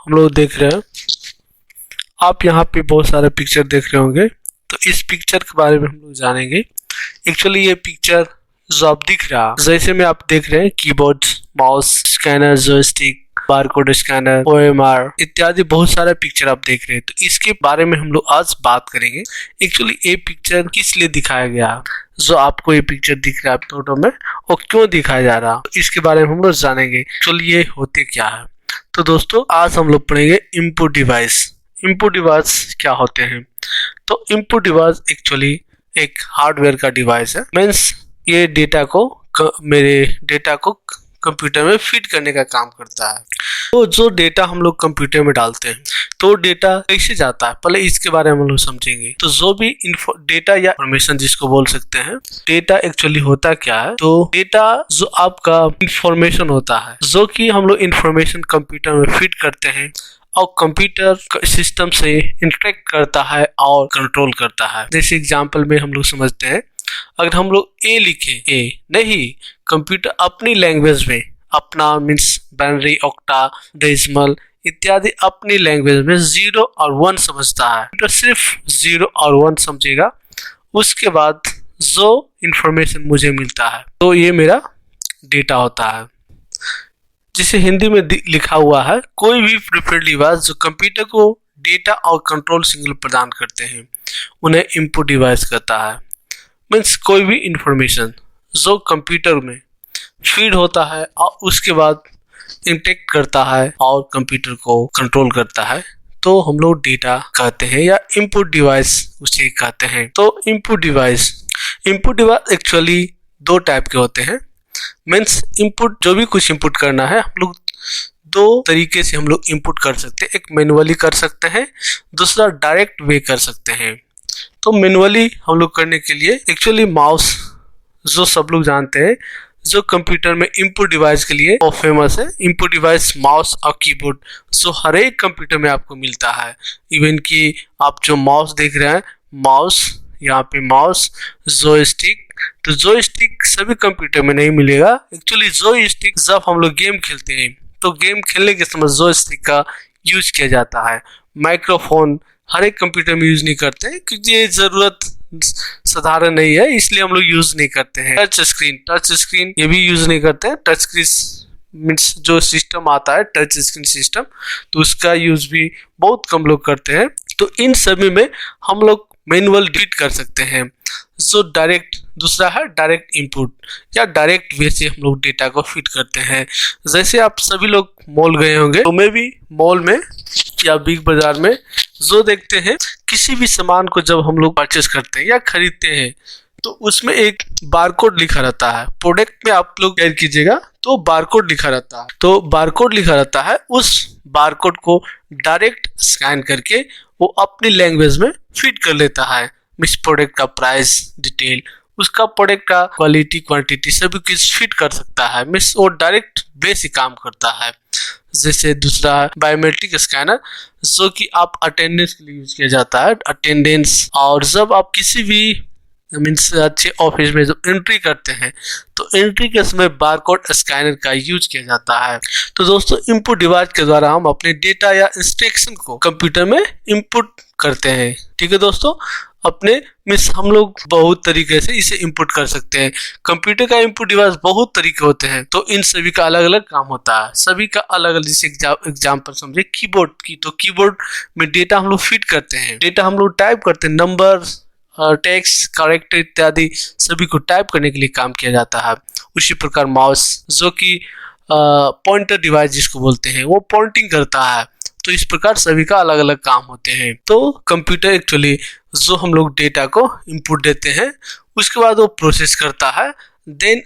हम लोग देख रहे हैं, आप यहाँ पे बहुत सारे पिक्चर देख रहे होंगे। तो इस पिक्चर के बारे में हम लोग जानेंगे। एक्चुअली ये पिक्चर जो आप दिख रहा, जैसे में आप देख रहे हैं keyboard, mouse, scanner, joystick, barcode scanner, OMR इत्यादि बहुत सारे पिक्चर आप देख रहे हैं। तो इसके बारे में हम लोग आज बात करेंगे। एक्चुअली ये पिक्चर किस लिए दिखाया गया, जो आपको ये पिक्चर दिख रहा है फोटो में, और क्यों दिखाया जा रहा, तो इसके बारे में हम लोग जानेंगे। एक्चुअली ये होते क्या है। तो दोस्तों आज हम लोग पढ़ेंगे इनपुट डिवाइस। इनपुट डिवाइस क्या होते हैं? तो इनपुट डिवाइस एक्चुअली एक हार्डवेयर का डिवाइस है। मीन्स ये मेरे डेटा को कंप्यूटर में फिट करने का काम करता है। तो जो डेटा हम लोग कंप्यूटर में डालते हैं, तो डेटा कैसे जाता है, पहले इसके बारे में हम लोग समझेंगे। तो जो भी डेटा या इंफॉर्मेशन जिसको बोल सकते हैं, डेटा एक्चुअली होता क्या है? तो डेटा जो आपका इंफॉर्मेशन होता है, जो कि हम लोग इंफॉर्मेशन कंप्यूटर में फिट करते हैं और कंप्यूटर सिस्टम से इंटरेक्ट करता है और कंट्रोल करता है। जैसे एग्जांपल में हम लोग समझते हैं, अगर हम लोग ए लिखे, ए नहीं, कंप्यूटर अपनी लैंग्वेज में, अपना मीन्स बाइनरी, ऑक्टा, डेसिमल इत्यादि अपनी लैंग्वेज में 0 और 1 समझता है। तो सिर्फ 0 और 1 समझेगा, उसके बाद जो इंफॉर्मेशन मुझे मिलता है तो ये मेरा डेटा होता है। जिसे हिंदी में लिखा हुआ है, कोई भी प्रीफर्ड डिवाइस जो कंप्यूटर को डेटा और कंट्रोल सिग्नल प्रदान करते हैं उन्हें इनपुट डिवाइस कहता है। मीन्स कोई भी इंफॉर्मेशन जो कंप्यूटर में फीड होता है और उसके बाद इंटरेक्ट करता है और कंप्यूटर को कंट्रोल करता है, तो हम लोग डेटा कहते हैं या इनपुट डिवाइस उसे कहते हैं। तो इनपुट डिवाइस एक्चुअली 2 टाइप के होते हैं। मीन्स इनपुट, जो भी कुछ इनपुट करना है, हम लोग 2 तरीके से हम लोग इनपुट कर सकते हैं। एक मैनुअली कर सकते हैं, दूसरा डायरेक्ट वे कर सकते हैं। तो मैनुअली हम लोग करने के लिए एक्चुअली माउस, जो सब लोग जानते हैं, जो कंप्यूटर में इनपुट डिवाइस के लिए बहुत फेमस है। इनपुट डिवाइस माउस और कीबोर्ड जो हर एक कंप्यूटर में आपको मिलता है। इवन कि आप जो माउस देख रहे हैं, माउस, यहाँ पे माउस, जॉयस्टिक, तो जॉयस्टिक सभी कंप्यूटर में नहीं मिलेगा। एक्चुअली जॉयस्टिक जब हम लोग गेम खेलते हैं तो गेम खेलने के समय जॉयस्टिक का यूज किया जाता है। माइक्रोफोन हर एक कंप्यूटर में यूज नहीं करते हैं क्योंकि ये जरूरत साधारण नहीं है, इसलिए हम लोग यूज नहीं करते हैं। टच स्क्रीन ये भी यूज नहीं करते हैं। टच स्क्रीन मीन्स जो सिस्टम आता है टच स्क्रीन सिस्टम, तो उसका यूज भी बहुत कम लोग करते हैं। तो इन सभी में हम लोग मैनुअल फिट कर सकते हैं। जो डायरेक्ट, दूसरा है डायरेक्ट इनपुट या डायरेक्ट वे से हम लोग डेटा को फिट करते हैं। जैसे आप सभी लोग मॉल गए होंगे, तो मैं भी मॉल में या बिग बाजार में जो देखते हैं, किसी भी सामान को जब हम लोग परचेस करते हैं या खरीदते हैं तो उसमें एक बारकोड लिखा रहता है। प्रोडक्ट में आप लोग ऐड कीजिएगा तो बारकोड लिखा रहता है। तो बारकोड लिखा रहता है, उस बारकोड को डायरेक्ट स्कैन करके वो अपनी लैंग्वेज में फिट कर लेता है। मिस प्रोडक्ट का प्राइस, डिटेल, उसका प्रोडक्ट का क्वालिटी, क्वांटिटी सभी कुछ फिट कर सकता है। मिस वो डायरेक्ट बेस ही काम करता है। जैसे दूसरा है बायोमेट्रिक स्कैनर, जो कि आप अटेंडेंस के लिए यूज किया जाता है। अटेंडेंस, और जब आप किसी भी मीन्स अच्छे ऑफिस में जब एंट्री करते हैं तो एंट्री के समय बारकोड स्कैनर का यूज किया जाता है। तो दोस्तों इनपुट डिवाइस के द्वारा हम अपने डेटा या इंस्ट्रक्शन को कंप्यूटर में इनपुट करते हैं। ठीक है दोस्तों, अपने मीन्स हम लोग बहुत तरीके से इसे इनपुट कर सकते हैं। कंप्यूटर का इनपुट डिवाइस बहुत तरीके होते हैं, तो इन सभी का अलग अलग काम होता है। सभी का अलग अलग, जैसे एग्जाम्पल समझे कीबोर्ड की, तो कीबोर्ड में डेटा हम लोग फिट करते हैं, डेटा हम लोग टाइप करते हैं, नंबर, टेक्स्ट, कैरेक्टर इत्यादि सभी को टाइप करने के लिए काम किया जाता है। उसी प्रकार माउस, जो कि पॉइंटर डिवाइस जिसको बोलते हैं, वो पॉइंटिंग करता है। तो इस प्रकार सभी का अलग अलग काम होते हैं। तो कंप्यूटर एक्चुअली जो हम लोग डेटा को इनपुट देते हैं, उसके बाद वो प्रोसेस करता है, देन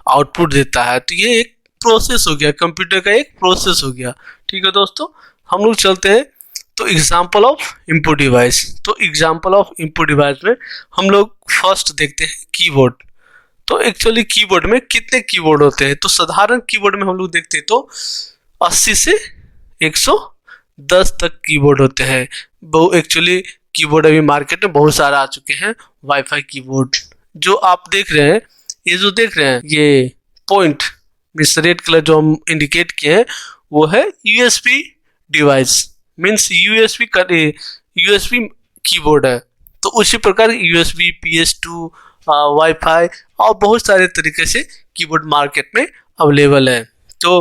आउटपुट देता है। तो ये एक प्रोसेस हो गया, कंप्यूटर का एक प्रोसेस हो गया। ठीक है दोस्तों, हम लोग चलते हैं तो एग्जाम्पल ऑफ इनपुट डिवाइस। तो एग्जाम्पल ऑफ इनपुट डिवाइस में हम लोग फर्स्ट देखते हैं कीबोर्ड। तो एक्चुअली कीबोर्ड में कितने कीबोर्ड होते हैं? तो साधारण कीबोर्ड में हम लोग देखते हैं तो 80 से 110 तक कीबोर्ड होते हैं। वो एक्चुअली कीबोर्ड अभी मार्केट में बहुत सारा आ चुके हैं। वाईफाई कीबोर्ड जो आप देख रहे हैं, ये जो देख रहे हैं, ये पॉइंट मीन्स रेड कलर जो हम इंडिकेट किए हैं, वो है USB device means USB keyboard है। तो उसी प्रकार यूएसबी, PS2, वाईफाई और बहुत सारे तरीके से कीबोर्ड मार्केट में अवेलेबल है। तो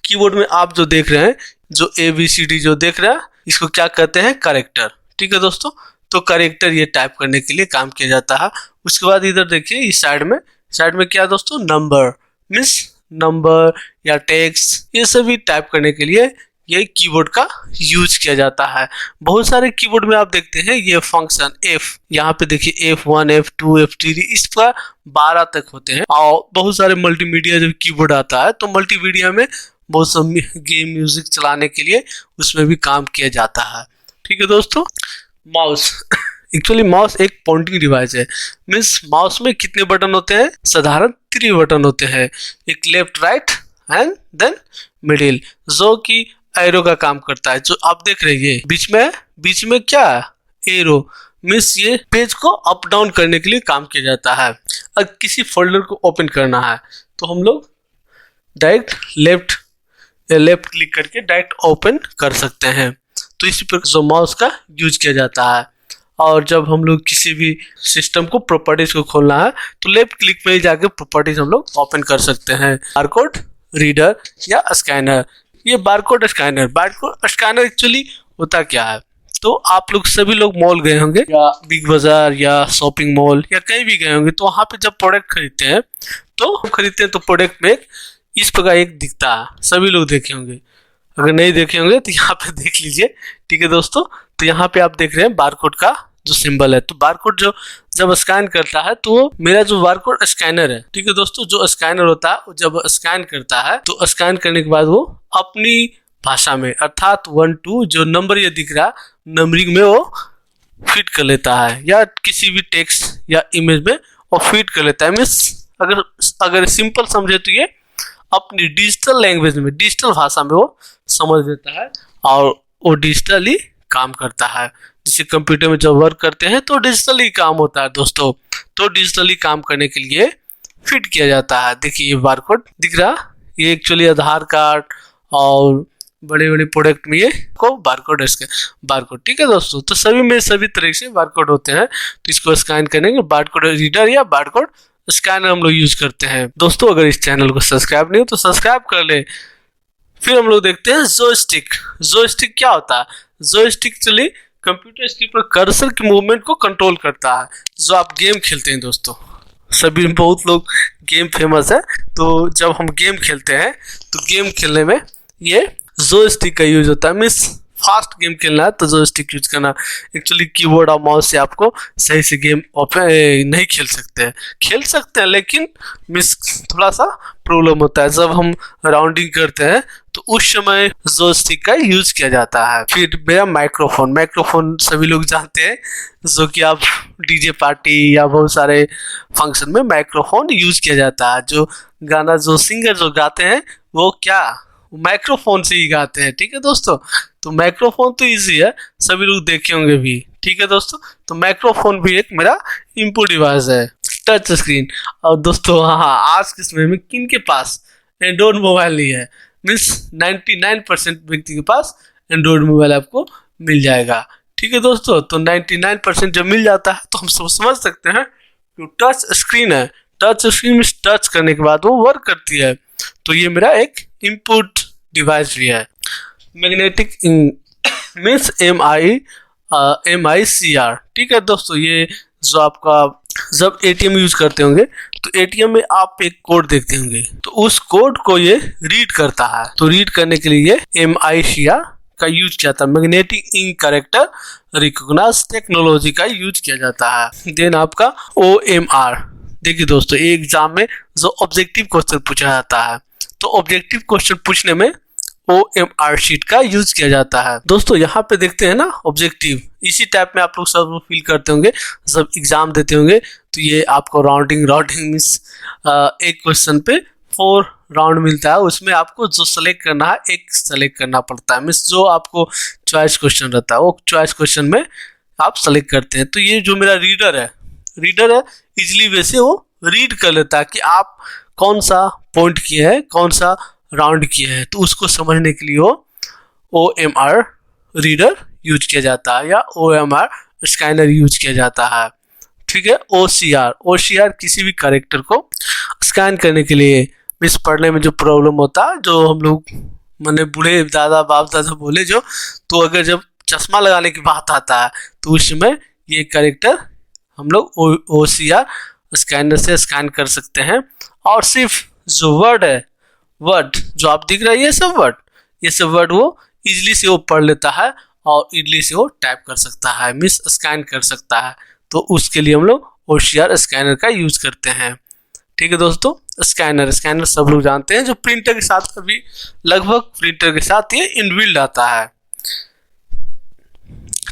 कीबोर्ड में आप जो देख रहे हैं, जो ABCD जो देख रहे हैं, इसको क्या कहते हैं, कैरेक्टर। ठीक है दोस्तों, तो कैरेक्टर ये टाइप करने के लिए काम किया जाता है। उसके बाद इधर देखिए इस साइड में क्या है दोस्तों, नंबर मीन्स नंबर या टेक्स्ट, ये सभी टाइप करने के लिए ये कीबोर्ड का यूज किया जाता है। बहुत सारे कीबोर्ड में आप देखते हैं ये फंक्शन F, यहाँ पे देखिए F1, F2, F3 इस पर 12 तक होते हैं। और बहुत सारे मल्टीमीडिया जब कीबोर्ड आता है तो मल्टीमीडिया में बहुत सब गेम म्यूजिक चलाने के लिए उसमें भी काम किया जाता है। ठीक है दोस्तों, माउस एक्चुअली माउस एक पॉइंटिंग डिवाइस है। मीन्स माउस में कितने बटन होते हैं, साधारण 3 बटन होते हैं, एक left right and then middle, जो कि एरो का काम करता है। जो आप देख रहे हैं बीच में क्या है, एरो मीन्स ये पेज को अप डाउन करने के लिए काम किया जाता है। अगर किसी फोल्डर को ओपन करना है तो हम लोग डायरेक्ट लेफ्ट क्लिक करके डायरेक्ट ओपन कर सकते हैं। तो इसी पर जो माउस का यूज किया जाता है। और जब हम लोग किसी भी सिस्टम को प्रॉपर्टीज को खोलना है तो लेफ्ट क्लिक में ही जाके प्रॉपर्टीज हम लोग ओपन कर सकते हैं। बारकोड रीडर या स्कैनर, ये बारकोड स्कैनर एक्चुअली होता क्या है, तो आप लोग सभी लोग मॉल गए होंगे या बिग बाजार या शॉपिंग मॉल या कहीं भी गए होंगे, तो वहाँ पे जब प्रोडक्ट खरीदते हैं तो प्रोडक्ट में इस प्रकार एक दिखता है, सभी लोग देखे होंगे। अगर नहीं देखे होंगे तो यहाँ पे देख लीजिए। ठीक है दोस्तों, तो यहाँ पे आप देख रहे हैं बारकोड का जो सिंबल है। तो बारकोड जो जब स्कैन करता है तो मेरा जो बारकोड स्कैनर है, ठीक है दोस्तों, जो स्कैनर होता है जब स्कैन करता है तो स्कैन करने के बाद वो अपनी भाषा में अर्थात 1 2 जो नंबर ये दिख रहा नंबरिंग में वो फिट कर लेता है, या किसी भी टेक्स्ट या इमेज में वो फिट कर लेता है। मीन्स अगर सिंपल समझे तो ये अपनी डिजिटल लैंग्वेज में, डिजिटल भाषा में वो समझ लेता है और वो डिजिटली काम करता है। जैसे कंप्यूटर में जब वर्क करते हैं तो डिजिटली काम होता है दोस्तों, तो डिजिटली काम करने के लिए फिट किया जाता है। देखिए ये बारकोड दिख रहा, ये एक्चुअली आधार कार्ड और बड़े प्रोडक्ट में ये को बारकोड ठीक है दोस्तों। तो सभी में सभी तरह से बारकोड होते हैं, तो इसको स्कैन करेंगे बारकोड रीडर या बारकोड स्कैनर हम लोग यूज करते हैं। दोस्तों अगर इस चैनल को सब्सक्राइब नहीं हो तो सब्सक्राइब कर ले। फिर हम लोग देखते हैं जोयस्टिक क्या होता है। जोयस्टिक चलिए कंप्यूटर स्क्रीन पर कर्सर की मूवमेंट को कंट्रोल करता है। जो आप गेम खेलते हैं दोस्तों, सभी बहुत लोग गेम फेमस है, तो जब हम गेम खेलते हैं तो गेम खेलने में ये जोयस्टिक का यूज होता है। मीन्स फास्ट गेम खेलना है तो जोयस्टिक यूज करना। एक्चुअली कीबोर्ड और माउस से आपको सही से गेम नहीं खेल सकते हैं लेकिन मिस थोड़ा सा प्रॉब्लम होता है। जब हम राउंडिंग करते हैं तो उस समय जोयस्टिक का यूज किया जाता है। फिर मेरा माइक्रोफोन सभी लोग जानते हैं, जो कि आप डीजे पार्टी या बहुत सारे फंक्शन में माइक्रोफोन यूज किया जाता है। जो गाना जो सिंगर जो गाते हैं वो क्या माइक्रोफोन से ही गाते हैं। ठीक है दोस्तों, तो माइक्रोफोन तो इजी है, सभी लोग देखे होंगे भी। ठीक है दोस्तों, तो माइक्रोफोन भी एक मेरा इनपुट डिवाइस है। टच स्क्रीन, और दोस्तों हाँ आज के समय में किन के पास एंड्रॉइड मोबाइल नहीं है। मीन्स 99% व्यक्ति के पास एंड्रॉइड मोबाइल आपको मिल जाएगा। ठीक है दोस्तों, तो 99% जब मिल जाता है तो हम समझ सकते हैं कि टच स्क्रीन है। टच स्क्रीन में टच करने के बाद वो वर्क करती है, तो ये मेरा एक इनपुट डिवाइस भी है। Magnetic means MICR। ठीक है दोस्तों, ये जो आपका जब ATM यूज करते होंगे तो ATM में आप एक कोड देखते होंगे, तो उस कोड को ये रीड करता है। तो रीड करने के लिए MICR का यूज किया था, magnetic ink character recognize technology का यूज किया जाता है। देन आपका OMR। देखिए दोस्तों, एग्जाम में जो ऑब्जेक्टिव क्वेश्चन पूछा जाता है तो ऑब्जेक्टिव क्वेश्चन पूछने में OMR शीट का यूज किया जाता है। दोस्तों यहाँ पे देखते हैं ना ऑब्जेक्टिव, इसी टाइप में आप लोग सब फील करते होंगे जब एग्जाम देते होंगे। तो ये आपको राउंडिंग मीन्स एक क्वेश्चन पे 4 राउंड मिलता है, उसमें आपको जो सेलेक्ट करना है एक सेलेक्ट करना पड़ता है। मीन्स जो आपको चॉइस क्वेश्चन रहता है वो चॉइस क्वेश्चन में आप सेलेक्ट करते हैं। तो ये जो मेरा रीडर है इजली वैसे वो रीड कर लेता है कि आप कौन सा पॉइंट किए हैं, कौन सा राउंड किए हैं, तो उसको समझने के लिए वो OMR रीडर यूज किया जाता है या OMR स्कैनर यूज किया जाता है। ठीक है, OCR किसी भी कैरेक्टर को स्कैन करने के लिए, मिस पढ़ने में जो प्रॉब्लम होता है, जो हम लोग मैंने बूढ़े दादा बाप दादा बोले जो, तो अगर जब चश्मा लगाने की बात आता है तो उस समय ये कैरेक्टर हम लोग OCR स्कैनर से स्कैन कर सकते हैं। और सिर्फ जो वर्ड है, वर्ड जो आप दिख रहा है ये सब वर्ड वो इजीली से वो पढ़ लेता है और इजीली से वो टाइप कर सकता है, मिस स्कैन कर सकता है। तो उसके लिए हम लोग OCR स्कैनर का यूज करते हैं। ठीक है दोस्तों, स्कैनर सब लोग जानते हैं, जो प्रिंटर के साथ अभी लगभग प्रिंटर के साथ ये इनबिल्ड आता है।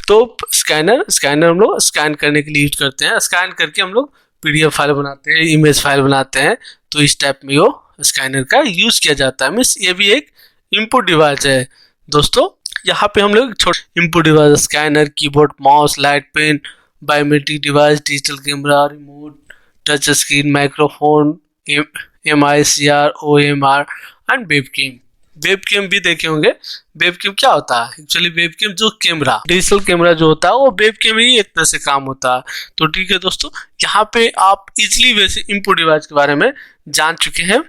तो स्कैनर हम लोग स्कैन करने के लिए यूज करते हैं। स्कैन करके हम लोग PDF फाइल बनाते हैं, इमेज फाइल बनाते हैं। तो इस टाइप में वो स्कैनर का यूज किया जाता है। मीन्स ये भी एक इनपुट डिवाइस है दोस्तों। यहाँ पे हम लोग छोटे input device, scanner, keyboard, mouse, light pen, biometric device, digital camera, remote, touch screen, microphone, MICR, OMR and webcam भी देखे होंगे। वेबकैम क्या होता है? एक्चुअली वेबकैम जो कैमरा, डिजिटल कैमरा जो होता है वो वेबकैम ही एक तरह से काम होता है। तो ठीक है दोस्तों, यहाँ पे आप इजिली वैसे इनपुट डिवाइस के बारे में जान चुके हैं।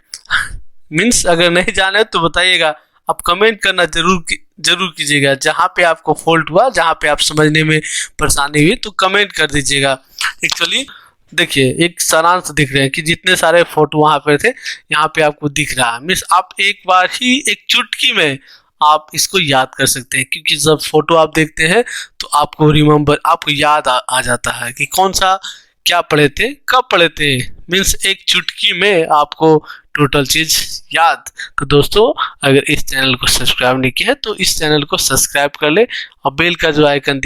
मीन्स अगर नहीं जाने तो बताइएगा, आप कमेंट करना जरूर कीजिएगा। जहाँ पे आपको फॉल्ट हुआ, जहाँ पे आप समझने में परेशानी हुई, तो कमेंट कर दीजिएगा। एक्चुअली देखिए, एक सारांश दिख रहे हैं कि जितने सारे फोटो वहाँ पे थे, यहाँ पे आपको दिख रहा है। मीन्स आप एक बार ही एक चुटकी में आप इसको याद कर सकते हैं, क्योंकि जब फोटो आप देखते हैं तो आपको याद आ जाता है कि कौन सा क्या पढ़े थे, कब पढ़े थे। मीन्स एक चुटकी में आपको टोटल चीज याद। तो दोस्तों, अगर इस चैनल को सब्सक्राइब नहीं किया है तो इस चैनल को सब्सक्राइब कर ले और बेल का जो आइकन